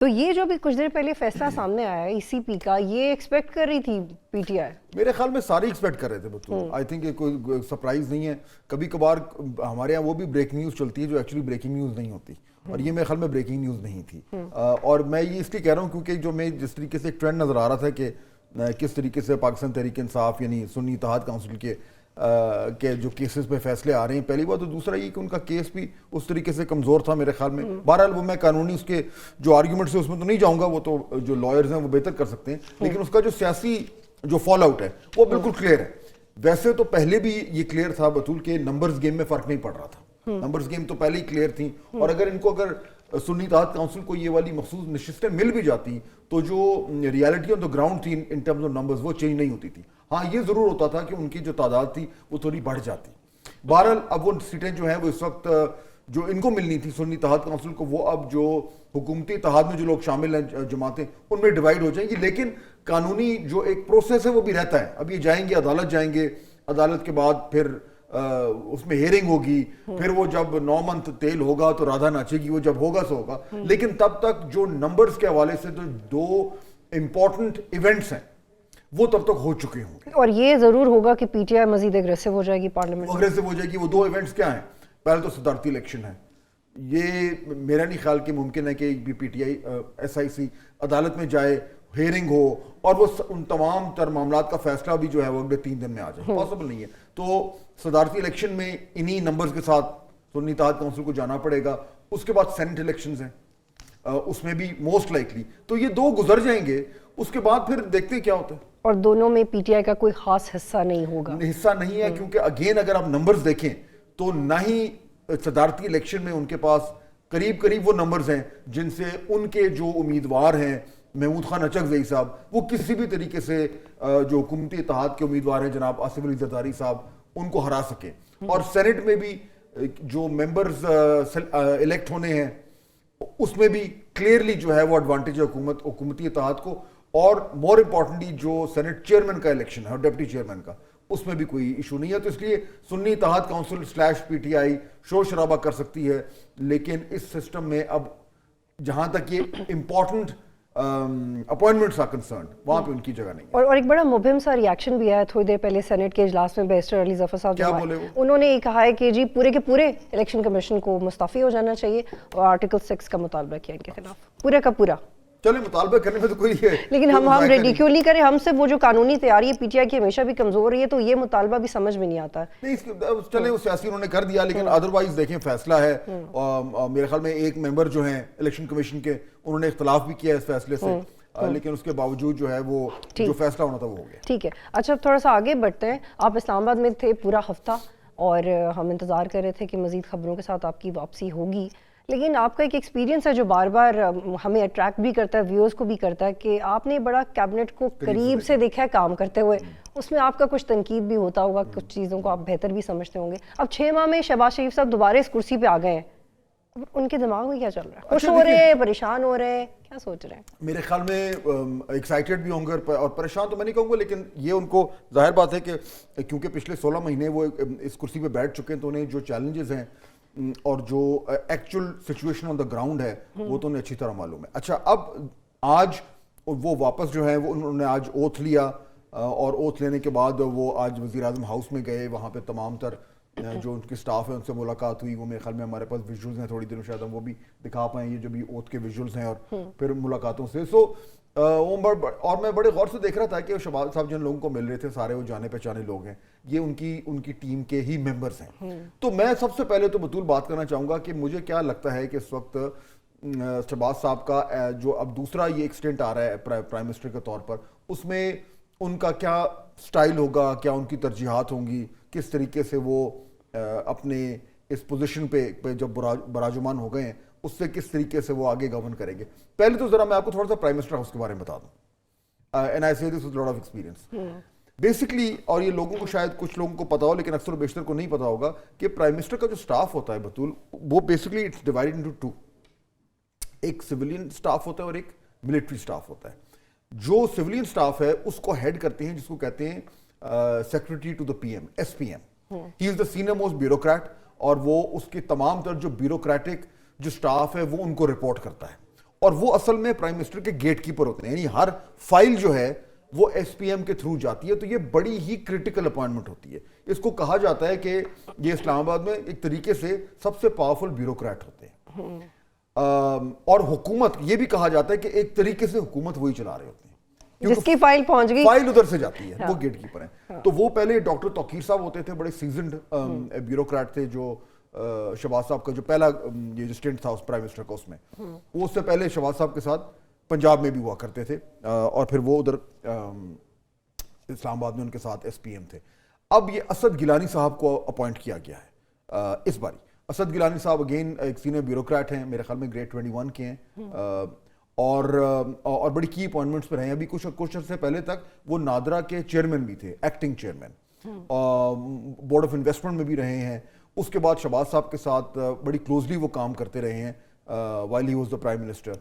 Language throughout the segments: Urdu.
تو یہ جو بھی کچھ دیر پہلے فیصلہ سامنے آیا ہے ای سی پی کا، یہ ایکسپیکٹ کر رہی تھی پی ٹی آئی؟ میرے خیال میں سارے ایکسپیکٹ کر رہے تھے بطور، آئی تھنک یہ کوئی سرپرائز نہیں ہے. کبھی کبھار ہمارے یہاں وہ بھی بریکنگ نیوز چلتی ہے جو ایکچولی بریکنگ نیوز نہیں ہوتی، اور یہ میرے خیال میں بریکنگ نیوز نہیں تھی. اور میں یہ اس لیے کہہ رہا ہوں کیونکہ جو میں جس طریقے سے ایک ٹرینڈ نظر آ رہا تھا کہ کس طریقے سے پاکستان تحریک انصاف یعنی سنی اتحاد کونسل کے جو کیسز پہ فیصلے آ رہے ہیں، پہلی بات. تو دوسرا یہ کہ ان کا کیس بھی اس طریقے سے کمزور تھا میرے خیال میں. بہرحال وہ میں قانونی اس کے جو آرگیومنٹس ہیں اس میں تو نہیں جاؤں گا، وہ تو جو لائرز ہیں وہ بہتر کر سکتے ہیں، لیکن اس کا جو سیاسی جو فال آؤٹ ہے وہ بالکل کلیئر ہے. ویسے تو پہلے بھی یہ کلیئر تھا بطول کہ نمبرز گیم میں فرق نہیں پڑ رہا تھا، نمبرز گیم تو پہلے ہی کلیئر تھیں. اور اگر ان کو سنی اتحاد کونسل کو یہ والی مخصوص نشستیں مل بھی جاتی تو جو ریالٹی آن دا گراؤنڈ تھی ان ٹرمز آف نمبرز وہ چینج نہیں ہوتی تھی. ہاں یہ ضرور ہوتا تھا کہ ان کی جو تعداد تھی وہ تھوڑی بڑھ جاتی. بہرحال اب وہ سیٹیں جو ہیں وہ اس وقت جو ان کو ملنی تھی سنی اتحاد کونسل کو، وہ اب جو حکومتی اتحاد میں جو لوگ شامل ہیں جماعتیں ان میں ڈیوائیڈ ہو جائیں گی. لیکن قانونی جو ایک پروسیس ہے وہ بھی رہتا ہے. اب یہ جائیں گے عدالت، جائیں گے عدالت کے بعد پھر اس میں ہیئرنگ ہوگی، پھر وہ جب 9 منتھ تیل ہوگا تو رادھا ناچے گی، وہ جب ہوگا سو ہوگا. لیکن تب تک جو نمبرز کے حوالے سے تو 2 امپورٹنٹ ایونٹس ہیں وہ تب تک ہو چکے ہوں گے. اور یہ ضرور ہوگا کہ پی ٹی آئی مزید اگریسو ہو جائے گی پارلیمنٹ، اگریسو ہو جائے گی. وہ 2 ایونٹس کیا ہیں؟ پہلے تو صدارتی الیکشن ہے. یہ میرا نہیں خیال کہ ممکن ہے کہ P T I S I سی عدالت میں جائے، ہیئرنگ ہو اور وہ ان تمام تر معاملات کا فیصلہ بھی جو ہے وہ اگلے 3 دن میں آ جائے. پاسبل نہیں ہے. تو صدارتی الیکشن میں انہی نمبرز کے ساتھ سنی اتحاد کونسل کو جانا پڑے گا. اس کے بعد سینٹ الیکشنز ہیں، اس میں بھی موسٹ لائکلی تو یہ 2 گزر جائیں گے. اس کے بعد پھر دیکھتے ہیں کیا ہوتا ہے. اور دونوں میں پی ٹی آئی کا کوئی خاص حصہ نہیں ہوگا، حصہ نہیں ہے، کیونکہ اگین اگر آپ نمبرز دیکھیں تو نہ ہی صدارتی الیکشن میں ان کے پاس قریب قریب وہ نمبرز ہیں جن سے ان کے جو امیدوار ہیں محمود خان اچکزئی صاحب وہ کسی بھی طریقے سے جو حکومتی اتحاد کے امیدوار ہیں جناب آصف علی زرداری صاحب ان کو ہرا سکیں. اور سینٹ میں بھی جو ممبرز الیکٹ ہونے ہیں اس میں بھی کلیئرلی جو ہے وہ ایڈوانٹیج ہے حکومتی اتحاد کو. اور مور امپورٹنٹلی جو سینٹ چیئرمین کا الیکشن ہے اور ڈپٹی چیئرمین کا، اس میں بھی کوئی ایشو نہیں ہے. تو اس لیے سنی اتحاد کونسل / پی ٹی آئی شور شرابہ کر سکتی ہے، لیکن اس سسٹم میں اب جہاں تک یہ امپورٹنٹ اپوائنٹمنٹس آر کنسرنڈ وہاں پہ ان کی جگہ نہیں ہے. اور ایک بڑا مبہم سا ریاکشن بھی آیا تھوڑی دیر پہلے سینٹ کے اجلاس میں بیرسٹر علی ظفر صاحب کیا بولے؟ انہوں نے یہ کہا ہے کہ جی پورے کے پورے الیکشن کمیشن کو مستعفی ہو جانا چاہیے اور آرٹیکل 6 کا مطالبہ کیا ان کے خلاف، پورے کا پورا. چلیں مطالبہ کرنے میں تو کوئی ہے، لیکن ہم ریڈیکیول نہیں کریں. ہم سے وہ جو قانونی تیاری ہے پی ٹی آئی کی ہمیشہ بھی کمزور رہی ہے، تو یہ مطالبہ بھی سمجھ میں نہیں آتا. نہیں چلیں وہ سیاسی انہوں نے کر دیا، لیکن ادروائز دیکھیں فیصلہ ہے. میرے خیال میں ایک ممبر جو ہیں الیکشن کمیشن کے انہوں نے اختلاف بھی کیا اس فیصلے سے، لیکن اس کے باوجود جو ہے وہ جو فیصلہ ہونا تھا وہ ہو گیا. ٹھیک ہے. اچھا تھوڑا سا آگے بڑھتے ہیں. آپ اسلام آباد میں تھے پورا ہفتہ اور ہم انتظار کر رہے تھے کہ مزید خبروں کے ساتھ آپ کی واپسی ہوگی، لیکن آپ کا ایک ایکسپیرینس ہے جو بار بار ہمیں اٹریکٹ بھی کرتا ہے، ویورز کو بھی کرتا ہے، کہ آپ نے بڑا کیبنٹ کو قریب سے دیکھا ہے کام کرتے ہوئے. اس میں آپ کا کچھ تنقید بھی ہوتا ہوگا، کچھ چیزوں کو آپ بہتر بھی سمجھتے ہوں گے. اب 6 ماہ میں شہباز شریف صاحب دوبارہ اس کرسی پہ آ گئے ہیں، ان کے دماغ میں کیا چل رہا ہے؟ خوش ہو رہے ہیں، پریشان ہو رہے ہیں، کیا سوچ رہے ہیں؟ میرے خیال میں ایکسائٹیڈ بھی ہوں گے اور پریشان تو میں نہیں کہوں گا، لیکن یہ ان کو ظاہر بات ہے کہ کیونکہ پچھلے 16 مہینے وہ اس کرسی پہ بیٹھ چکے ہیں تو انہیں جو چیلنجز ہیں اور جو actual situation on the ground ہے وہ تو انہیں اچھی طرح معلوم ہے. اچھا اب آج وہ واپس جو ہے وہ انہوں نے آج اوتھ لیا، اور اوتھ لینے کے بعد وہ آج وزیر اعظم ہاؤس میں گئے. وہاں پہ تمام تر جو ان کے سٹاف ہے ان سے ملاقات ہوئی. وہ میرے خیال میں ہمارے پاس ویژولز ہیں، تھوڑی دیر میں شاید ہم وہ بھی دکھا پائیں، یہ جو بھی اوتھ کے ویژولز ہیں اور پھر ملاقاتوں سے. اور میں بڑے غور سے دیکھ رہا تھا کہ شہباز صاحب جن لوگوں کو مل رہے تھے سارے وہ جانے پہچانے لوگ ہیں، یہ ان کی ٹیم کے ہی ممبرز ہیں. تو میں سب سے پہلے تو بطول بات کرنا چاہوں گا کہ مجھے کیا لگتا ہے کہ اس وقت شہباز صاحب کا جو اب دوسرا یہ ایکسٹینٹ آ رہا ہے پرائم منسٹر کے طور پر، اس میں ان کا کیا سٹائل ہوگا، کیا ان کی ترجیحات ہوں گی، کس طریقے سے وہ اپنے اس پوزیشن پہ جب براجمان ہو گئے ہیں اس سے کس طریقے سے وہ آگے گورن کریں گے. پہلے تو ذرا میں آپ کو تھوڑا سا پرائم منسٹر ہاؤس کے بارے میں بتا دوں. اینڈ آئی سے this with lot of experience basically, اور یہ لوگوں کو شاید کچھ لوگوں کو پتا ہو لیکن اکثر و بیشتر کو نہیں پتا ہوگا کہ پرائم منسٹر کا جو سٹاف ہوتا ہے بطول، وہ بیسکلی اٹس ڈیوائڈڈ انٹو 2. ایک سویلین سٹاف ہوتا ہے اور ایک ملٹری سٹاف ہوتا ہے. جو سویلین سٹاف ہے اس کو ہیڈ کرتے ہیں جس کو کہتے ہیں secretary to the P M, S P M. He is the senior most bureaucrat, اور وہ اس کے تمام تر جو بیوروکریٹک جو سٹاف ہے وہ ان کو رپورٹ کرتا ہے. اور وہ اصل میں پرائم منسٹر کے گیٹ کیپر ہوتے ہیں, یعنی ہر فائل جو ہے وہ ایس پی ایم کے تھرو جاتی ہے. تو یہ بڑی ہی کرٹیکل اپوائنٹمنٹ ہوتی ہے. اس کو کہا جاتا ہے کہ یہ اسلام آباد میں ایک طریقے سے سب سے پاورفل بیوروکریٹ ہوتے ہیں, اور حکومت یہ بھی کہا جاتا ہے کہ ایک طریقے سے حکومت وہی چلا رہے ہوتے ہیں, جس کی فائل پہنچ گئی فائل ادھر سے جاتی ہے, وہ گیٹ کیپر ہیں. تو وہ پہلے ڈاکٹر توقیر صاحب ہوتے تھے, بڑے سیزنڈ بیوروکریٹ تھے, جو شہباز صاحب کا جو پہلا یہ جو اسٹینٹ تھا اس پرائم منسٹر کا, اس میں وہ اس سے پہلے شہباز صاحب کے ساتھ پنجاب میں بھی ہوا کرتے تھے, اور پھر وہ ادھر اسلام آباد میں ان کے ساتھ ایس پی ایم تھے. اب یہ اسد گیلانی صاحب کو اپوائنٹ کیا گیا ہے اس باری. اسد گیلانی صاحب اگین ایک سینئر بیوروکریٹ ہیں, میرے خیال میں گریڈ 21 کے ہیں, اور بڑی کی اپوائنٹمنٹس پر ہیں. ابھی کچھ عرصے پہلے تک وہ نادرا کے چیئرمین بھی تھے, acting chairman, board of investment میں بھی رہے ہیں. اس کے بعد شہباز صاحب کے ساتھ بڑی کلوزلی وہ کام کرتے رہے ہیں while he was the prime minister.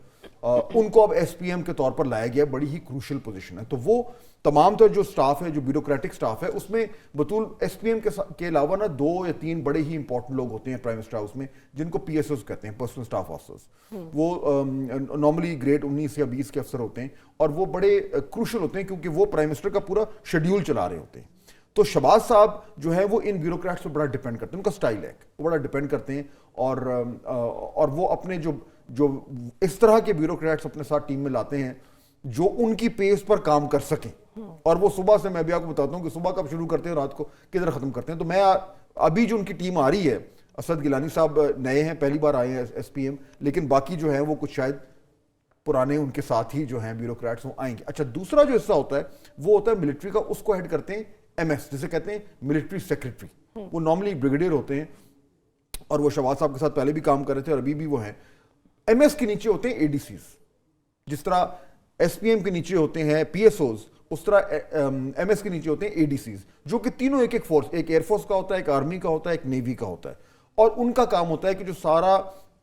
ان کو اب ایس پی ایم کے طور پر لایا گیا, بڑی ہی کروشل پوزیشن ہے. تو وہ تمام تر جو سٹاف ہے, جو بیوروکریٹک سٹاف ہے, اس میں بطول ایس پی ایم کے علاوہ نا 2 یا 3 بڑے ہی امپورٹنٹ لوگ ہوتے ہیں پرائم منسٹر ہاؤس میں, جن کو پی ایس اوز کہتے ہیں, پرسنل سٹاف آفیسرز. وہ نارملی گریڈ 19 یا 20 کے افسر ہوتے ہیں, اور وہ بڑے کروشل ہوتے ہیں کیونکہ وہ پرائم منسٹر کا پورا شیڈیول چلا رہے ہوتے ہیں. تو شہباز صاحب جو ہے وہ ان بیوروکریٹس پہ بڑا ڈیپینڈ کرتے ہیں, ان کا سٹائل ہے وہ بڑا ڈیپینڈ کرتے ہیں, اور وہ اپنے جو اس طرح کے بیوروکریٹس اپنے ساتھ ٹیم میں لاتے ہیں جو ان کی پیس پر کام کر سکیں. اور وہ صبح سے, میں بھی آپ کو بتاتا ہوں کہ صبح کب شروع کرتے ہیں, رات کو کدھر ختم کرتے ہیں. تو میں ابھی جو ان کی ٹیم آ رہی ہے, اسد گیلانی صاحب نئے ہیں, پہلی بار آئے ہیں ایس پی ایم, لیکن باقی جو ہیں وہ کچھ شاید پرانے ان کے ساتھ ہی جو ہیں بیوروکریٹس وہ آئیں گے. اچھا, دوسرا جو حصہ ہوتا ہے وہ ہوتا ہے ملٹری کا, اس کو ہیڈ کرتے ہیں ایم ایس, جسے کہتے ہیں ملٹری سیکرٹری. وہ نارملی بریگیڈیئر ہوتے ہیں, اور وہ شہباز صاحب کے ساتھ پہلے بھی کام کر رہے تھے اور ابھی بھی وہ ہیں. ایم ایس کے نیچے ہوتے ہیں اے ڈی سیز, جس طرح ایس پی ایم کے نیچے ہوتے ہیں پی ایس اوز, اس طرح ایم ایس کے نیچے ہوتے ہیں اے ڈی سیز, جو کہ تینوں ایک فورس, ایک ایئر فورس کا ہوتا ہے, ایک آرمی کا ہوتا ہے, ایک نیوی کا ہوتا ہے. اور ان کا کام ہوتا ہے کہ جو سارا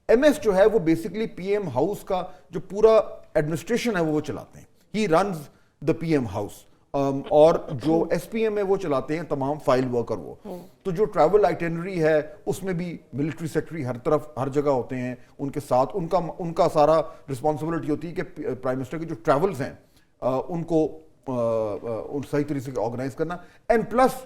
ایم ایس جو ہے وہ بیسکلی پی ایم ہاؤس کا جو پورا ایڈمنسٹریشن ہے وہ چلاتے ہیں. ہی رنز دا پی ایم ہاؤس, اور جو ایس پی ایم ہے وہ چلاتے ہیں تمام فائل ورکر وہ. تو جو ٹریول آئٹنری ہے اس میں بھی ملٹری سیکرٹری ہر طرف ہر جگہ ہوتے ہیں ان کے ساتھ. ان کا سارا رسپانسبلٹی ہوتی ہے کہ پرائم منسٹر کے جو ٹریولز ہیں ان کو صحیح طریقے سے آرگنائز کرنا. اینڈ پلس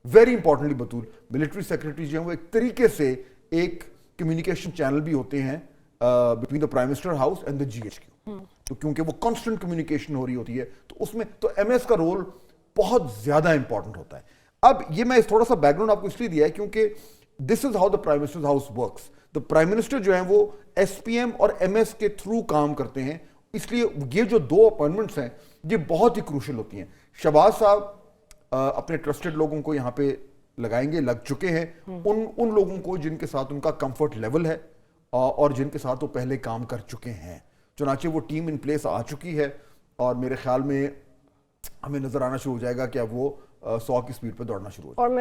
ویری امپورٹنٹلی بطول ملٹری سیکرٹری جو ہیں وہ ایک طریقے سے ایک کمیونیکیشن چینل بھی ہوتے ہیں between the prime minister house and the G H Q. تو کیونکہ وہ کانسٹنٹ کمیونیکیشن ہو رہی ہوتی ہے, تو اس میں تو ایم ایس کا رول بہت زیادہ امپورٹنٹ ہوتا ہے. اب یہ میں تھوڑا سا بیک گراؤنڈ آپ کو اس لیے دیا ہے کیونکہ this is how the prime minister house works. The prime minister جو ہیں وہ ایس پی ایم اور ایم ایس کے تھرو کام کرتے ہیں, اس لیے یہ جو 2 اپوائنٹمنٹس ہیں یہ بہت ہی کروشل ہوتی ہیں. شہباز صاحب اپنے ٹرسٹڈ لوگوں کو یہاں پہ لگائیں گے, لگ چکے ہیں, ان لوگوں کو جن کے ساتھ ان کا کمفرٹ لیول ہے اور جن کے ساتھ وہ پہلے کام کر چکے ہیں. چنانچہ وہ ٹیم ان پلیس آ چکی ہے, اور میرے خیال میں ہمیں نظر آنا شروع ہو جائے گا کہ اب وہ 100 کی سپیڈ پہ دوڑنا شروع ہو جائے.